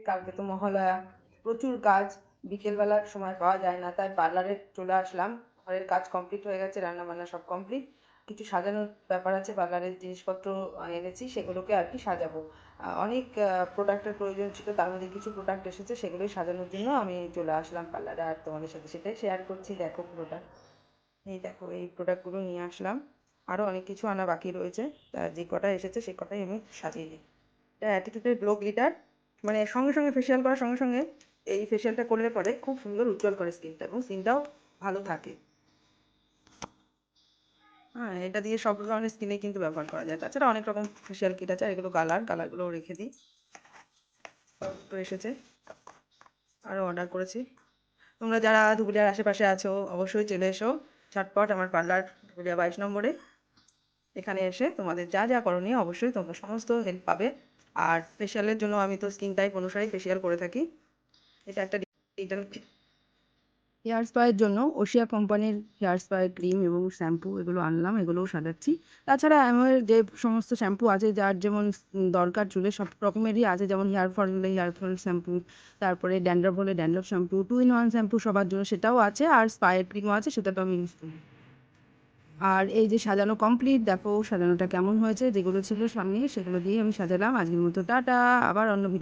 কালকে তো মহালয়া, প্রচুর কাজ, বিকেলবেলার সময় পাওয়া যায় না, তাই পার্লারে চলে আসলাম। ঘরের কাজ কমপ্লিট হয়ে গেছে, রান্না বান্না সব কমপ্লিট। কিছু সাজানোর ব্যাপার আছে, পার্লারের জিনিসপত্র এনেছি, সেগুলোকে আর কি সাজাবো। অনেক প্রোডাক্টের প্রয়োজন ছিল, তার মধ্যে কিছু প্রোডাক্ট এসেছে, সেগুলোই সাজানোর জন্য আমি চলে আসলাম পার্লারে, আর তোমাদের সাথে সেটাই শেয়ার করছি। দেখো পুরোটা, এই দেখো এই প্রোডাক্টগুলো নিয়ে আসলাম। আরও অনেক কিছু আনা বাকি রয়েছে, তা যে কটা এসেছে সে কটাই আমি সাজিয়ে দিই। এটা অ্যাটিটিউডের গ্লো গ্লিটার, মানে সঙ্গে সঙ্গে ফেসিয়াল করার সঙ্গে সঙ্গে এই ফেসিয়ালটা করলে পরে খুব সুন্দর উজ্জ্বল করে স্কিনটা, এবং স্কিনটাও ভালো থাকে। হ্যাঁ, এটা দিয়ে সব ধরনের স্কিনে কিন্তু ব্যবহার করা যায়। তাছাড়া অনেক রকম ফেসিয়াল কিট আছে, আর এগুলো কালারগুলো রেখে দিই। তো এসেছে, আরও অর্ডার করেছি। তোমরা যারা ধুবুলিয়ার আশেপাশে আছো অবশ্যই চলে এসো ঝটপট আমার পার্লার, ধুবুলিয়া 22 নম্বরে। এখানে এসে তোমাদের যা যা করণীয় অবশ্যই তোমরা সমস্ত হেল্প পাবে। আর ফেসিয়ালের জন্য আমি তো স্কিন টাইপ অনুসারে ফেসিয়াল করে থাকি। এটা একটা ডিজিটাল হেয়ার স্পায়ের জন্য ওশিয়া কোম্পানির হেয়ার স্পাই ক্রিম এবং শ্যাম্পু এগুলো আনলাম, এগুলোও সাজাচ্ছি। তাছাড়া আমার যে সমস্ত শ্যাম্পু আছে, যার যেমন দরকার চুলে সব রকমেরই আছে, যেমন হেয়ার ফল হলে হেয়ার ফল শ্যাম্পু, তারপরে ড্যান্ড্রফ হলে ড্যান্ড্রফ শ্যাম্পু, 2 in 1 শ্যাম্পু সবার জন্য সেটাও আছে, আর স্পায়ের ক্রিমও আছে, সেটা তো আমি ইউজ করি। আর এই যে সাজানো কমপ্লিট, দেখো সাজানোটা কেমন হয়েছে, যেগুলো ছিল সামনে সেগুলো দিয়ে আমি সাজালাম। আজকের মতো টাটা, আবার অন্য